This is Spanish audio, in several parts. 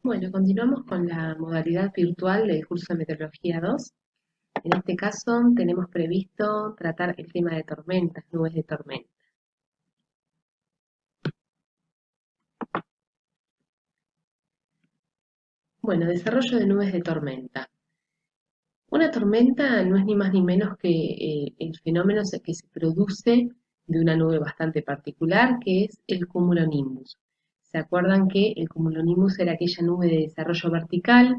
Bueno, continuamos con la modalidad virtual del curso de Meteorología 2. En este caso tenemos previsto tratar el tema de tormentas, nubes de tormenta. Bueno, desarrollo de nubes de tormenta. Una tormenta no es ni más ni menos que el fenómeno que se produce de una nube bastante particular, que es el cumulonimbus. ¿Se acuerdan que el cumulonimbus era aquella nube de desarrollo vertical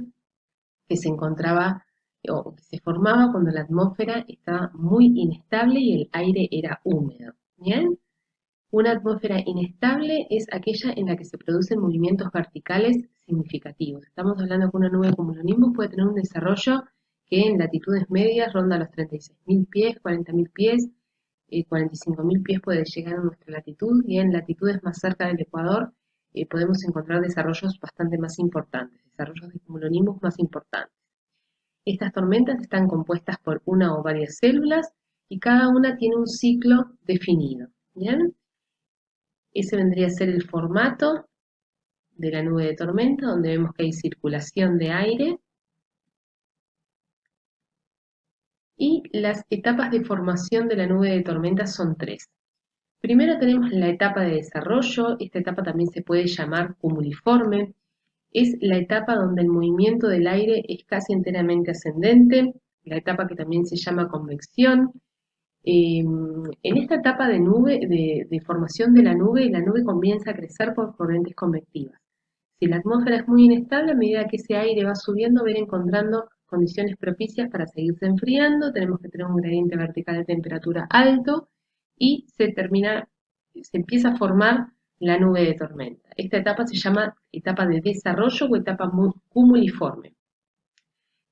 que se encontraba o que se formaba cuando la atmósfera estaba muy inestable y el aire era húmedo? ¿Bien? Una atmósfera inestable es aquella en la que se producen movimientos verticales significativos. Estamos hablando que una nube como cumulonimbus puede tener un desarrollo que en latitudes medias ronda los 36.000 pies, 40.000 pies, 45.000 pies puede llegar a nuestra latitud, y en latitudes más cerca del Ecuador podemos encontrar desarrollos bastante más importantes, desarrollos de cumulonimbus más importantes. Estas tormentas están compuestas por una o varias células y cada una tiene un ciclo definido. ¿Bien? Ese vendría a ser el formato de la nube de tormenta, donde vemos que hay circulación de aire. Y las etapas de formación de la nube de tormenta son tres. Primero tenemos la etapa de desarrollo. Esta etapa también se puede llamar cumuliforme. Es la etapa donde el movimiento del aire es casi enteramente ascendente, la etapa que también se llama convección. En esta etapa de nube, de formación de la nube comienza a crecer por corrientes convectivas. Si la atmósfera es muy inestable, a medida que ese aire va subiendo, va a ir encontrando condiciones propicias para seguirse enfriando. Tenemos que tener un gradiente vertical de temperatura alto y se empieza a formar la nube de tormenta. Esta etapa se llama etapa de desarrollo o etapa cumuliforme.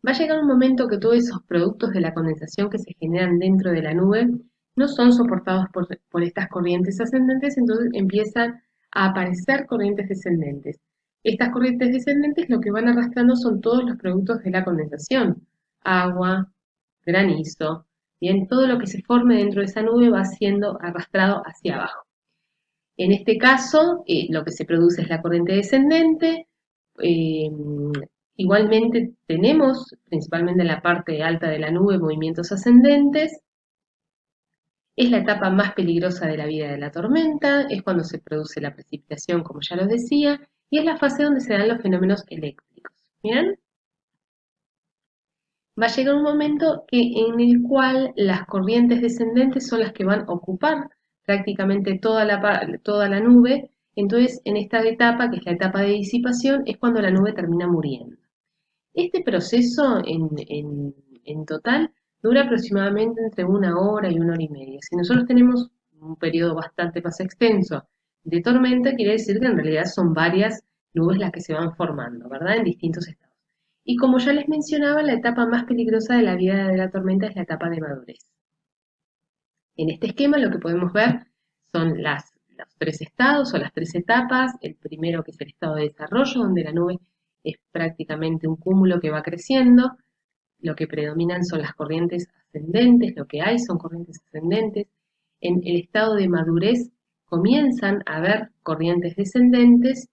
Va a llegar un momento que todos esos productos de la condensación que se generan dentro de la nube no son soportados por estas corrientes ascendentes, entonces empiezan a aparecer corrientes descendentes. Estas corrientes descendentes lo que van arrastrando son todos los productos de la condensación: agua, granizo. Bien, todo lo que se forme dentro de esa nube va siendo arrastrado hacia abajo. En este caso, lo que se produce es la corriente descendente. eh, Igualmente tenemos, principalmente en la parte alta de la nube, movimientos ascendentes. Es la etapa más peligrosa de la vida de la tormenta, es cuando se produce la precipitación, como ya los decía, y es la fase donde se dan los fenómenos eléctricos. ¿Bien? Va a llegar un momento en el cual las corrientes descendentes son las que van a ocupar prácticamente toda la nube. Entonces, en esta etapa, que es la etapa de disipación, es cuando la nube termina muriendo. Este proceso en total dura aproximadamente entre 1 hora y 1 hora y media. Si nosotros tenemos un periodo bastante más extenso de tormenta, quiere decir que en realidad son varias nubes las que se van formando, ¿verdad? En distintos estados. Y como ya les mencionaba, la etapa más peligrosa de la vida de la tormenta es la etapa de madurez. En este esquema lo que podemos ver son los tres estados o las tres etapas. El primero, que es el estado de desarrollo, donde la nube es prácticamente un cúmulo que va creciendo. Lo que predominan son las corrientes ascendentes, lo que hay son corrientes ascendentes. En el estado de madurez comienzan a haber corrientes descendentes,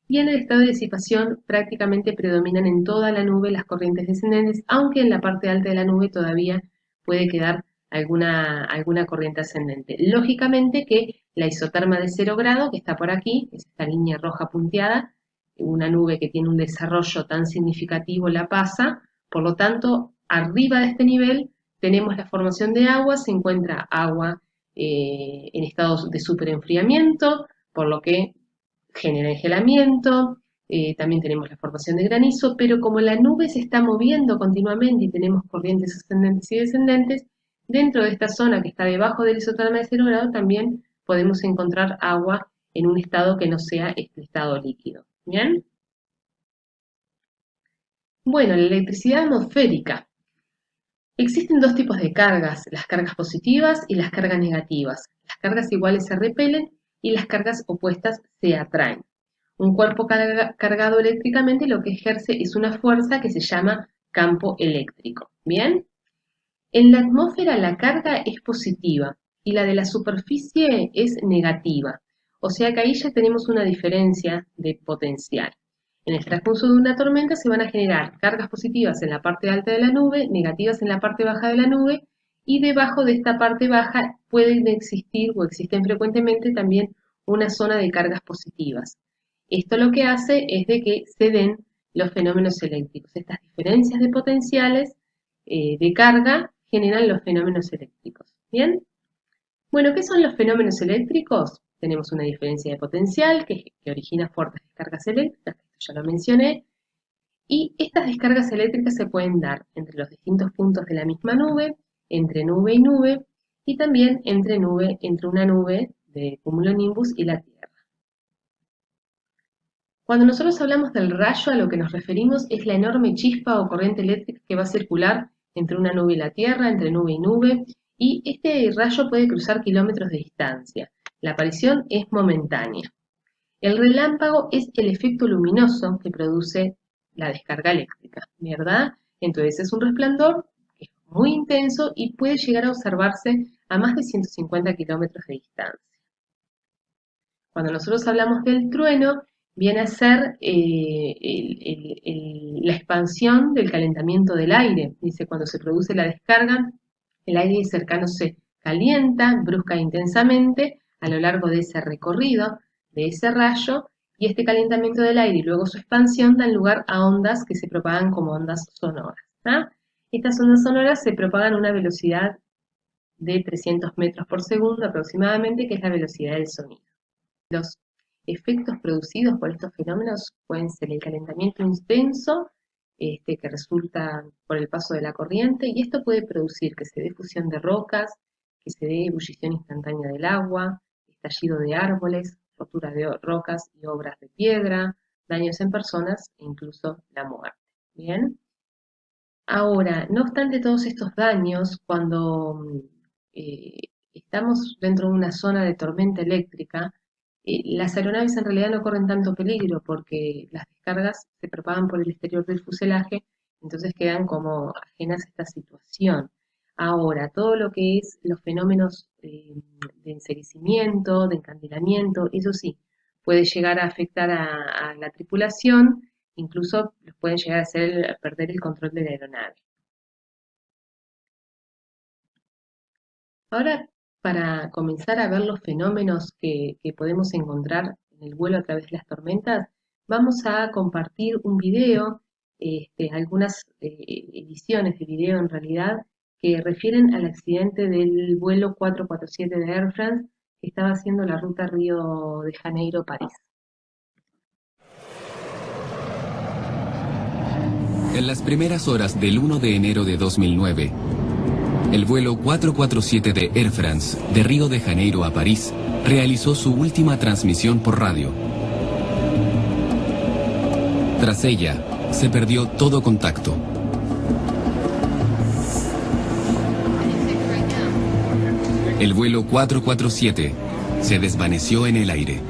y en el estado de disipación prácticamente predominan en toda la nube las corrientes descendentes, aunque en la parte alta de la nube todavía puede quedar alguna corriente ascendente. Lógicamente que la isoterma de 0 grado, que está por aquí, es esta línea roja punteada, una nube que tiene un desarrollo tan significativo la pasa. Por lo tanto, arriba de este nivel tenemos la formación de agua, se encuentra agua en estados de superenfriamiento, por lo que genera engelamiento. También tenemos la formación de granizo, pero como la nube se está moviendo continuamente y tenemos corrientes ascendentes y descendentes, dentro de esta zona que está debajo del isoterma de 0 grado también podemos encontrar agua en un estado que no sea este estado líquido. ¿Bien? Bueno, la electricidad atmosférica. Existen dos tipos de cargas: las cargas positivas y las cargas negativas. Las cargas iguales se repelen y las cargas opuestas se atraen. Un cuerpo cargado eléctricamente lo que ejerce es una fuerza que se llama campo eléctrico. ¿Bien? En la atmósfera la carga es positiva y la de la superficie es negativa. O sea que ahí ya tenemos una diferencia de potencial. En el transcurso de una tormenta se van a generar cargas positivas en la parte alta de la nube, negativas en la parte baja de la nube, y debajo de esta parte baja pueden existir o existen frecuentemente también una zona de cargas positivas. Esto lo que hace es de que se den los fenómenos eléctricos. Estas diferencias de potenciales de carga generan los fenómenos eléctricos. ¿Bien? Bueno, ¿qué son los fenómenos eléctricos? Tenemos una diferencia de potencial que origina fuertes descargas eléctricas, esto ya lo mencioné, y estas descargas eléctricas se pueden dar entre los distintos puntos de la misma nube, entre nube y nube, y también entre una nube de cumulonimbus y la Tierra. Cuando nosotros hablamos del rayo, a lo que nos referimos es la enorme chispa o corriente eléctrica que va a circular entre una nube y la Tierra, entre nube y nube, y este rayo puede cruzar kilómetros de distancia. La aparición es momentánea. El relámpago es el efecto luminoso que produce la descarga eléctrica, ¿verdad? Entonces es un resplandor que es muy intenso y puede llegar a observarse a más de 150 kilómetros de distancia. Cuando nosotros hablamos del trueno, viene a ser la expansión del calentamiento del aire. Dice, cuando se produce la descarga, el aire cercano se calienta brusca e intensamente a lo largo de ese recorrido, de ese rayo, y este calentamiento del aire y luego su expansión dan lugar a ondas que se propagan como ondas sonoras. ¿Ah? Estas ondas sonoras se propagan a una velocidad de 300 metros por segundo aproximadamente, que es la velocidad del sonido. Los efectos producidos por estos fenómenos pueden ser el calentamiento intenso, que resulta por el paso de la corriente, y esto puede producir que se dé fusión de rocas, que se dé ebullición instantánea del agua, estallido de árboles, rotura de rocas y obras de piedra, daños en personas e incluso la muerte. Bien. Ahora, no obstante todos estos daños, cuando estamos dentro de una zona de tormenta eléctrica, las aeronaves en realidad no corren tanto peligro porque las descargas se propagan por el exterior del fuselaje, entonces quedan como ajenas a esta situación. Ahora, todo lo que es los fenómenos de enceguecimiento, de encandilamiento, eso sí, puede llegar a afectar a la tripulación, incluso los pueden llegar a hacer perder el control de la aeronave. Ahora, para comenzar a ver los fenómenos que podemos encontrar en el vuelo a través de las tormentas, vamos a compartir un video, algunas ediciones de video en realidad, que refieren al accidente del vuelo 447 de Air France que estaba haciendo la ruta Río de Janeiro-París. En las primeras horas del 1 de enero de 2009, el vuelo 447 de Air France, de Río de Janeiro a París, realizó su última transmisión por radio. Tras ella, se perdió todo contacto. El vuelo 447 se desvaneció en el aire.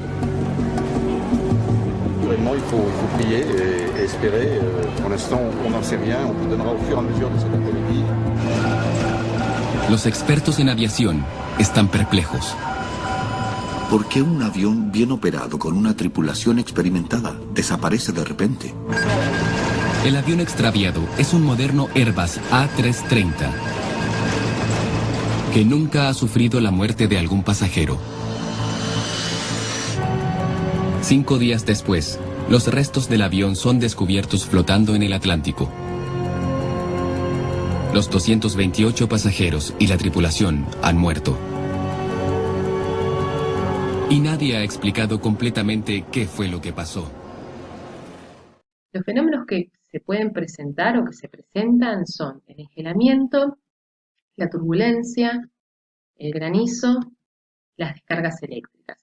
Vraiment, il faut prier et espérer. Pour l'instant, on n'en sait rien. On vous donnera au fur et à mesure de cet après-midi. Los expertos en aviación están perplejos. ¿Por qué un avión bien operado con una tripulación experimentada desaparece de repente? El avión extraviado es un moderno Airbus A330 que nunca ha sufrido la muerte de algún pasajero. 5 días después, los restos del avión son descubiertos flotando en el Atlántico. Los 228 pasajeros y la tripulación han muerto. Y nadie ha explicado completamente qué fue lo que pasó. Los fenómenos que se pueden presentar o que se presentan son el engelamiento, la turbulencia, el granizo, las descargas eléctricas.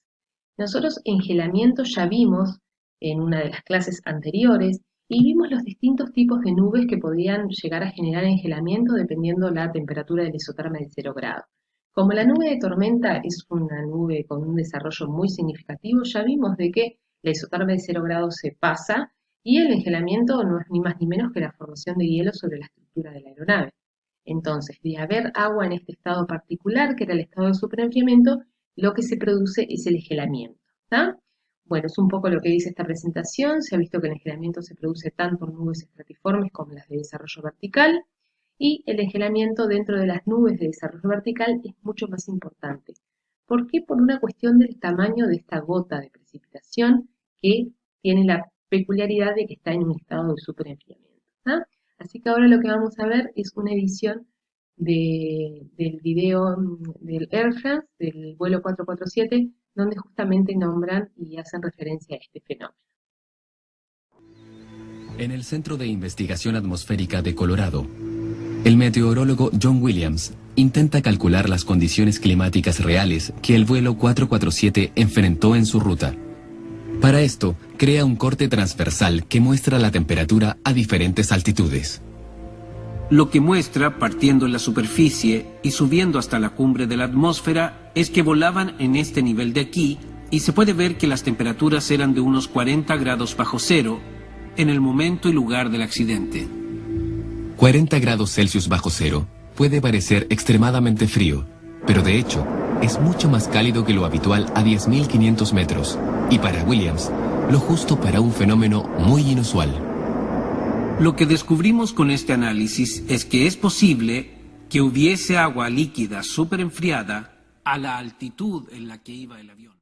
Nosotros engelamiento ya vimos en una de las clases anteriores y vimos los distintos tipos de nubes que podían llegar a generar engelamiento dependiendo la temperatura del isoterma de 0 grado. Como la nube de tormenta es una nube con un desarrollo muy significativo, ya vimos de que la isoterma de 0 grado se pasa y el engelamiento no es ni más ni menos que la formación de hielo sobre la estructura de la aeronave. Entonces, de haber agua en este estado particular, que era el estado de superenfriamiento, lo que se produce es el engelamiento. ¿Tá? Bueno, es un poco lo que dice esta presentación. Se ha visto que el engelamiento se produce tanto en nubes estratiformes como las de desarrollo vertical, y el engelamiento dentro de las nubes de desarrollo vertical es mucho más importante. ¿Por qué? Por una cuestión del tamaño de esta gota de precipitación, que tiene la peculiaridad de que está en un estado de superenfriamiento. Así que ahora lo que vamos a ver es una edición del video del Air France, del vuelo 447, donde justamente nombran y hacen referencia a este fenómeno. En el Centro de Investigación Atmosférica de Colorado, el meteorólogo John Williams intenta calcular las condiciones climáticas reales que el vuelo 447 enfrentó en su ruta. Para esto, crea un corte transversal que muestra la temperatura a diferentes altitudes. Lo que muestra, partiendo en la superficie y subiendo hasta la cumbre de la atmósfera, es que volaban en este nivel de aquí, y se puede ver que las temperaturas eran de unos 40 grados bajo cero en el momento y lugar del accidente. 40 grados Celsius bajo cero puede parecer extremadamente frío, pero de hecho es mucho más cálido que lo habitual a 10.500 metros, y para Williams, lo justo para un fenómeno muy inusual. Lo que descubrimos con este análisis es que es posible que hubiese agua líquida superenfriada a la altitud en la que iba el avión.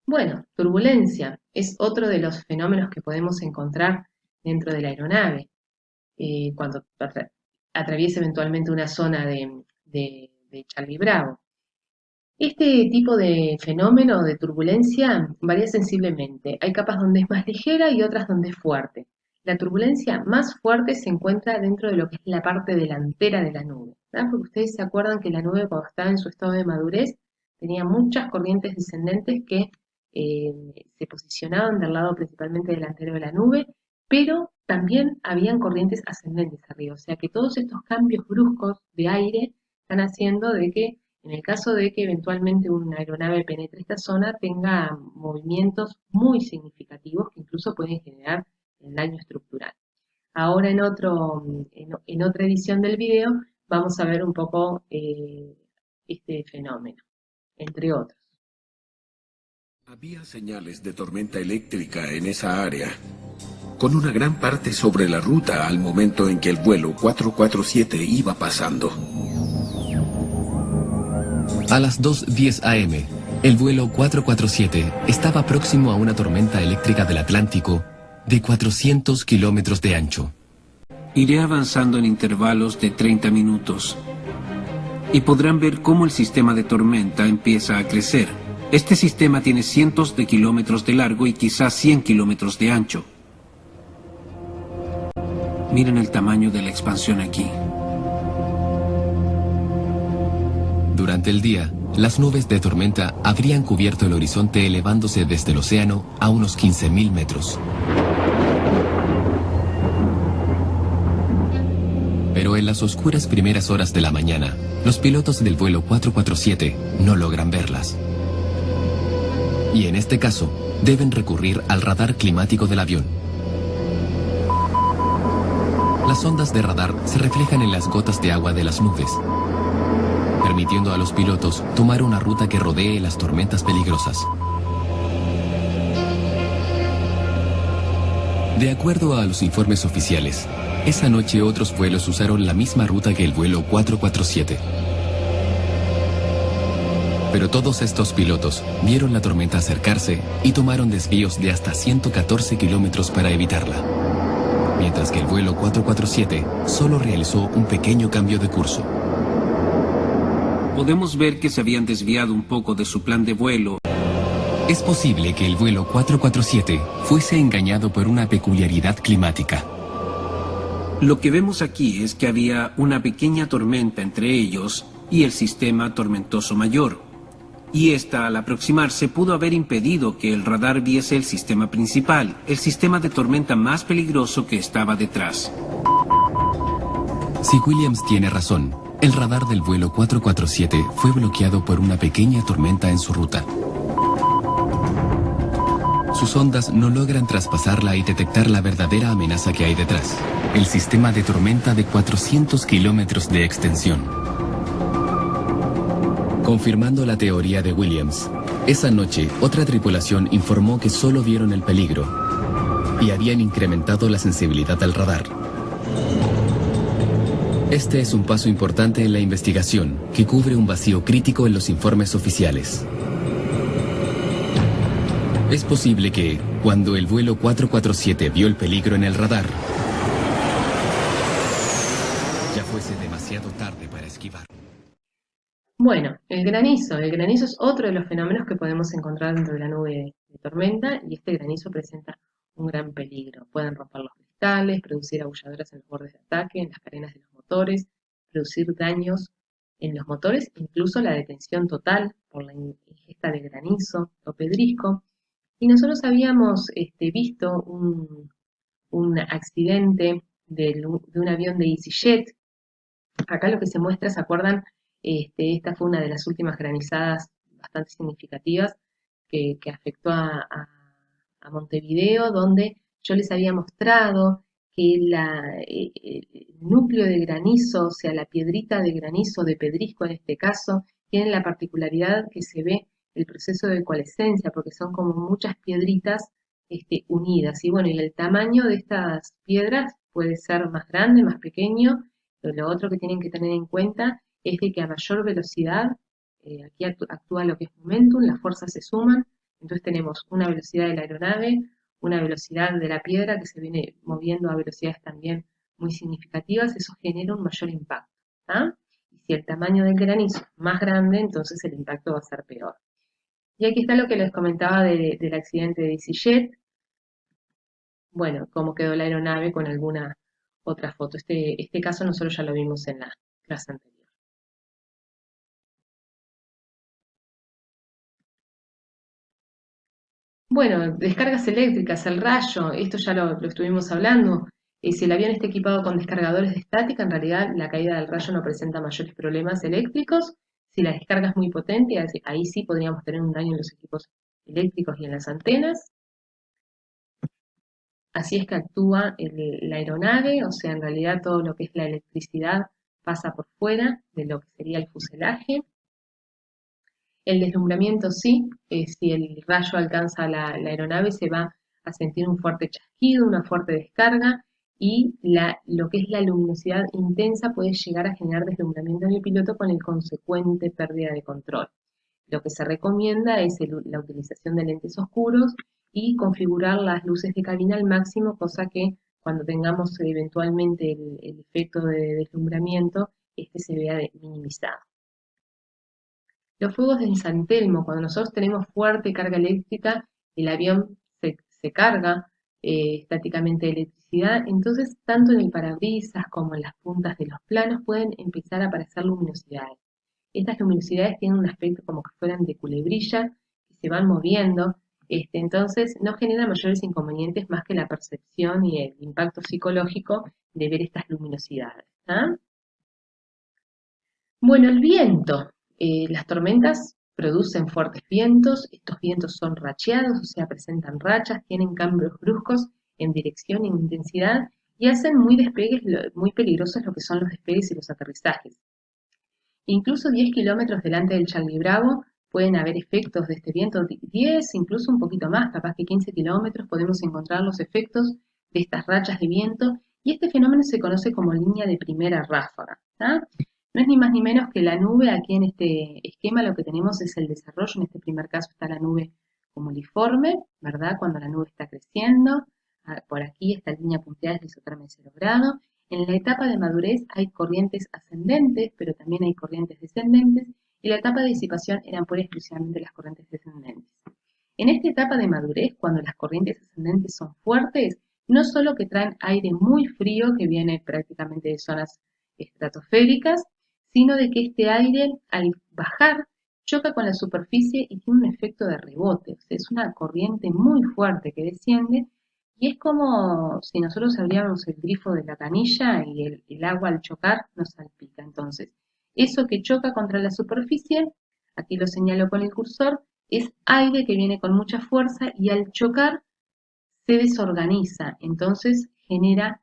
Bueno, turbulencia es otro de los fenómenos que podemos encontrar dentro de la aeronave. Cuando atraviesa eventualmente una zona de Charlie Bravo. Este tipo de fenómeno de turbulencia varía sensiblemente. Hay capas donde es más ligera y otras donde es fuerte. La turbulencia más fuerte se encuentra dentro de lo que es la parte delantera de la nube, ¿verdad? Porque ustedes se acuerdan que la nube, cuando estaba en su estado de madurez, tenía muchas corrientes descendentes que se posicionaban del lado principalmente delantero de la nube, pero también habían corrientes ascendentes arriba. O sea que todos estos cambios bruscos de aire están haciendo de que, en el caso de que eventualmente una aeronave penetre esta zona, tenga movimientos muy significativos que incluso pueden generar el daño estructural. Ahora en otra edición del video vamos a ver un poco este fenómeno, entre otros. Había señales de tormenta eléctrica en esa área, con una gran parte sobre la ruta al momento en que el vuelo 447 iba pasando. A las 2:10 am, el vuelo 447 estaba próximo a una tormenta eléctrica del Atlántico de 400 kilómetros de ancho. Iré avanzando en intervalos de 30 minutos y podrán ver cómo el sistema de tormenta empieza a crecer. Este sistema tiene cientos de kilómetros de largo y quizás 100 kilómetros de ancho. Miren el tamaño de la expansión aquí. Durante el día, las nubes de tormenta habrían cubierto el horizonte elevándose desde el océano a unos 15.000 metros. Pero en las oscuras primeras horas de la mañana, los pilotos del vuelo 447 no logran verlas. Y en este caso, deben recurrir al radar climático del avión. Las ondas de radar se reflejan en las gotas de agua de las nubes, permitiendo a los pilotos tomar una ruta que rodee las tormentas peligrosas. De acuerdo a los informes oficiales, esa noche otros vuelos usaron la misma ruta que el vuelo 447. Pero todos estos pilotos vieron la tormenta acercarse y tomaron desvíos de hasta 114 kilómetros para evitarla, mientras que el vuelo 447 solo realizó un pequeño cambio de curso. Podemos ver que se habían desviado un poco de su plan de vuelo. Es posible que el vuelo 447 fuese engañado por una peculiaridad climática. Lo que vemos aquí es que había una pequeña tormenta entre ellos y el sistema tormentoso mayor. Y esta, al aproximarse, pudo haber impedido que el radar viese el sistema principal, el sistema de tormenta más peligroso que estaba detrás. Si Williams tiene razón, el radar del vuelo 447 fue bloqueado por una pequeña tormenta en su ruta. Sus ondas no logran traspasarla y detectar la verdadera amenaza que hay detrás, el sistema de tormenta de 400 kilómetros de extensión. Confirmando la teoría de Williams, esa noche otra tripulación informó que solo vieron el peligro y habían incrementado la sensibilidad al radar. Este es un paso importante en la investigación que cubre un vacío crítico en los informes oficiales. Es posible que, cuando el vuelo 447 vio el peligro en el radar, ya fuese demasiado tarde para esquivar. Bueno, el granizo es otro de los fenómenos que podemos encontrar dentro de la nube de tormenta, y este granizo presenta un gran peligro. Pueden romper los cristales, producir abulladuras en los bordes de ataque, en las cadenas de los motores, producir daños en los motores, incluso la detención total por la ingesta de granizo o pedrisco. Y nosotros habíamos visto un accidente de un avión de EasyJet. Acá lo que se muestra, ¿se acuerdan? Esta fue una de las últimas granizadas bastante significativas que afectó a Montevideo, donde yo les había mostrado que el núcleo de granizo, o sea, la piedrita de granizo, de pedrisco en este caso, tiene la particularidad que se ve el proceso de coalescencia, porque son como muchas piedritas unidas. Y bueno, y el tamaño de estas piedras puede ser más grande, más pequeño. Lo otro que tienen que tener en cuenta es de que a mayor velocidad, aquí actúa lo que es momentum, las fuerzas se suman, entonces tenemos una velocidad de la aeronave, una velocidad de la piedra que se viene moviendo a velocidades también muy significativas, eso genera un mayor impacto. ¿Ah? Y si el tamaño del granizo es más grande, entonces el impacto va a ser peor. Y aquí está lo que les comentaba del accidente de EasyJet. Bueno, cómo quedó la aeronave con alguna otra foto. Este caso nosotros ya lo vimos en la clase anterior. Bueno, descargas eléctricas, el rayo, esto ya lo estuvimos hablando. Si el avión está equipado con descargadores de estática, en realidad la caída del rayo no presenta mayores problemas eléctricos. Si la descarga es muy potente, ahí sí podríamos tener un daño en los equipos eléctricos y en las antenas. Así es que actúa la aeronave, o sea, en realidad todo lo que es la electricidad pasa por fuera de lo que sería el fuselaje. El deslumbramiento sí, si el rayo alcanza la aeronave se va a sentir un fuerte chasquido, una fuerte descarga, y lo que es la luminosidad intensa puede llegar a generar deslumbramiento en el piloto con el consecuente pérdida de control. Lo que se recomienda es la utilización de lentes oscuros y configurar las luces de cabina al máximo, cosa que cuando tengamos eventualmente el efecto de deslumbramiento, este se vea minimizado. Los fuegos de San Telmo, cuando nosotros tenemos fuerte carga eléctrica, el avión se carga estáticamente de electricidad, entonces tanto en el parabrisas como en las puntas de los planos pueden empezar a aparecer luminosidades. Estas luminosidades tienen un aspecto como que fueran de culebrilla, que se van moviendo, entonces no genera mayores inconvenientes más que la percepción y el impacto psicológico de ver estas luminosidades. ¿Ah? Bueno, el viento. Las tormentas producen fuertes vientos, estos vientos son racheados, o sea, presentan rachas, tienen cambios bruscos en dirección e intensidad y hacen muy peligrosos lo que son los despegues y los aterrizajes. Incluso 10 kilómetros delante del Charlie Bravo pueden haber efectos de este viento, 10, incluso un poquito más, capaz que 15 kilómetros podemos encontrar los efectos de estas rachas de viento, y este fenómeno se conoce como línea de primera ráfaga. ¿Tá? No es ni más ni menos que la nube. Aquí en este esquema lo que tenemos es el desarrollo. En este primer caso está la nube como uniforme, ¿verdad? Cuando la nube está creciendo. Por aquí esta línea punteada es isoterma de 0 grado. En la etapa de madurez hay corrientes ascendentes, pero también hay corrientes descendentes. Y la etapa de disipación eran pura y exclusivamente las corrientes descendentes. En esta etapa de madurez, cuando las corrientes ascendentes son fuertes, no solo que traen aire muy frío que viene prácticamente de zonas estratosféricas, sino de que este aire al bajar choca con la superficie y tiene un efecto de rebote. O sea, es una corriente muy fuerte que desciende y es como si nosotros abriéramos el grifo de la canilla y el agua al chocar nos salpica. Entonces, eso que choca contra la superficie, aquí lo señalo con el cursor, es aire que viene con mucha fuerza y al chocar se desorganiza, entonces genera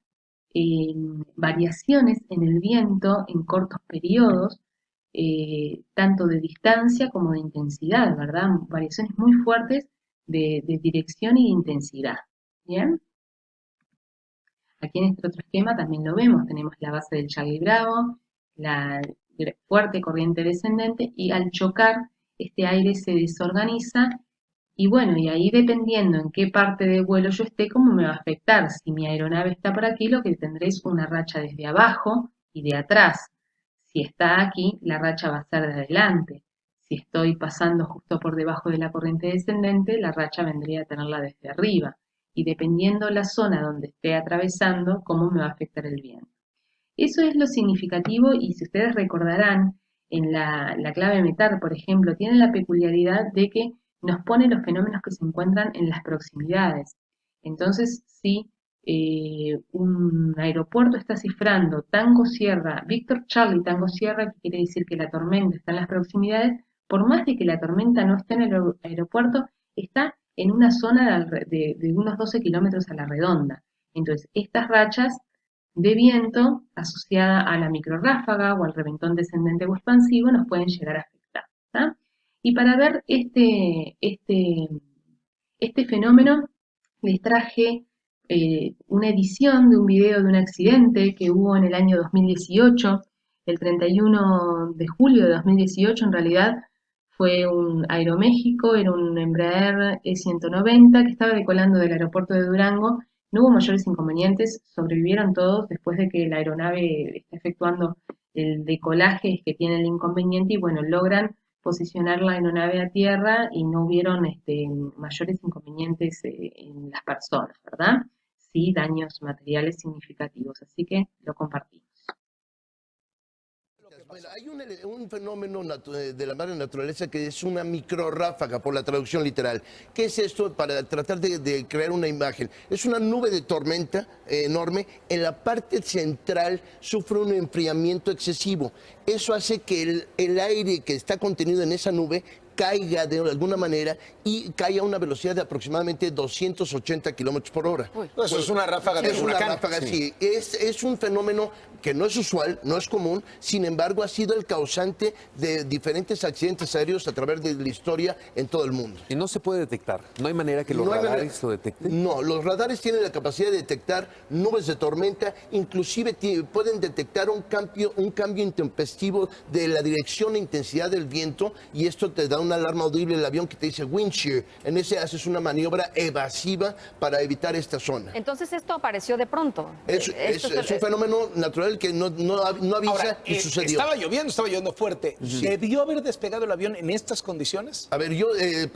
variaciones en el viento en cortos periodos, tanto de distancia como de intensidad, ¿verdad? Variaciones muy fuertes de dirección y de intensidad. ¿Bien? Aquí en este otro esquema también lo vemos, tenemos la base del Charlie Bravo, la fuerte corriente descendente, y al chocar este aire se desorganiza y bueno, y ahí dependiendo en qué parte del vuelo yo esté, cómo me va a afectar. Si mi aeronave está por aquí, lo que tendré es una racha desde abajo y de atrás. Si está aquí, la racha va a ser de adelante. Si estoy pasando justo por debajo de la corriente descendente, la racha vendría a tenerla desde arriba. Y dependiendo la zona donde esté atravesando, cómo me va a afectar el viento. Eso es lo significativo, y si ustedes recordarán, en la clave METAR, por ejemplo, tiene la peculiaridad de que nos pone los fenómenos que se encuentran en las proximidades. Entonces, si un aeropuerto está cifrando Tango Sierra, Víctor Charlie Tango Sierra, que quiere decir que la tormenta está en las proximidades, por más de que la tormenta no esté en el aeropuerto, está en una zona de unos 12 kilómetros a la redonda. Entonces, estas rachas de viento asociada a la microrráfaga o al reventón descendente o expansivo nos pueden llegar a afectar. ¿tá? Y para ver este fenómeno, les traje una edición de un video de un accidente que hubo en el año 2018, el 31 de julio de 2018 en realidad. Fue un Aeroméxico, era un Embraer E190 que estaba decolando del aeropuerto de Durango. No hubo mayores inconvenientes, sobrevivieron todos después de que la aeronave está efectuando el decolaje, es que tiene el inconveniente y bueno, logran posicionar la aeronave a tierra y no hubieron mayores inconvenientes en las personas, ¿verdad? Sí, daños materiales significativos, así que lo compartimos. Bueno, hay un fenómeno de la madre naturaleza que es una microrráfaga, por la traducción literal. ¿Qué es esto? Para tratar de crear una imagen. Es una nube de tormenta enorme. En la parte central sufre un enfriamiento excesivo. Eso hace que el aire que está contenido en esa nube caiga de alguna manera y caiga a una velocidad de aproximadamente 280 kilómetros por hora. Eso es una ráfaga de huracán. Es una ráfaga, sí. Es un fenómeno que no es usual, no es común, sin embargo ha sido el causante de diferentes accidentes aéreos a través de la historia en todo el mundo. Y no se puede detectar, no hay manera que los radares lo detecten. No, los radares tienen la capacidad de detectar nubes de tormenta, inclusive pueden detectar un cambio intempestivo de la dirección e intensidad del viento, y esto te da una alarma audible el avión que te dice wind shear. En ese haces una maniobra evasiva para evitar esta zona. Entonces esto apareció de pronto. Es un fenómeno natural que no avisa. Ahora, y sucedió. Estaba lloviendo fuerte. Sí. ¿Debió haber despegado el avión en estas condiciones? A ver, yo les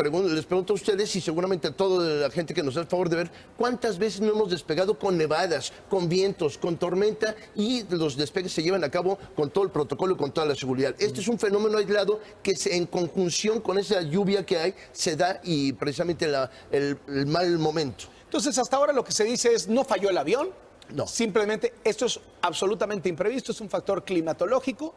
pregunto a ustedes y seguramente a toda la gente que nos da el favor de ver, ¿cuántas veces no hemos despegado con nevadas, con vientos, con tormenta, y los despegues se llevan a cabo con todo el protocolo y con toda la seguridad? Este es un fenómeno aislado que en conjunción con esa lluvia que hay se da, y precisamente el mal momento. Entonces, hasta ahora lo que se dice es, no falló el avión. No. Simplemente esto es absolutamente imprevisto, es un factor climatológico,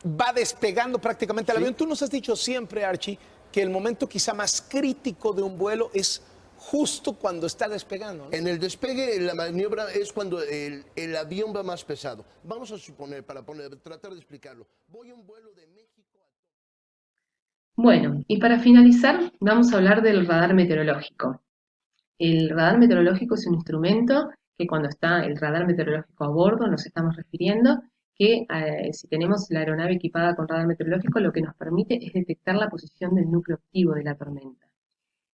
va despegando prácticamente el avión. Tú nos has dicho siempre, Archie, que el momento quizá más crítico de un vuelo es justo cuando está despegando, ¿no? En el despegue, la maniobra es cuando el avión va más pesado. Vamos a suponer, para tratar de explicarlo, voy a un vuelo de México a... Bueno, y para finalizar, vamos a hablar del radar meteorológico. El radar meteorológico es un instrumento que cuando está el radar meteorológico a bordo nos estamos refiriendo que si tenemos la aeronave equipada con radar meteorológico, lo que nos permite es detectar la posición del núcleo activo de la tormenta.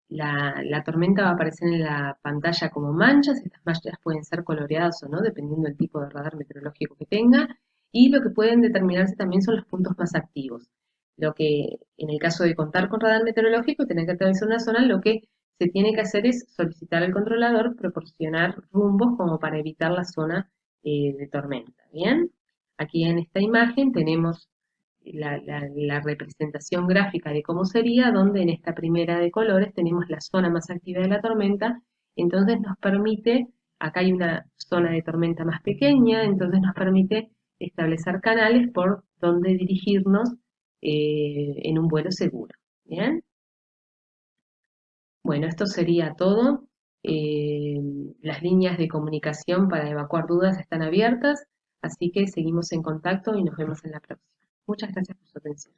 La tormenta va a aparecer en la pantalla como manchas, estas manchas pueden ser coloreadas o no, dependiendo del tipo de radar meteorológico que tenga, y lo que pueden determinarse también son los puntos más activos. Lo que, en el caso de contar con radar meteorológico, tener que atravesar una zona, lo que se tiene que hacer es solicitar al controlador proporcionar rumbos como para evitar la zona de tormenta. ¿Bien? Aquí en esta imagen tenemos la representación gráfica de cómo sería, donde en esta primera de colores tenemos la zona más activa de la tormenta, entonces nos permite, acá hay una zona de tormenta más pequeña, entonces nos permite establecer canales por donde dirigirnos en un vuelo seguro. ¿Bien? Bueno, esto sería todo. Las líneas de comunicación para evacuar dudas están abiertas, así que seguimos en contacto y nos vemos en la próxima. Muchas gracias por su atención.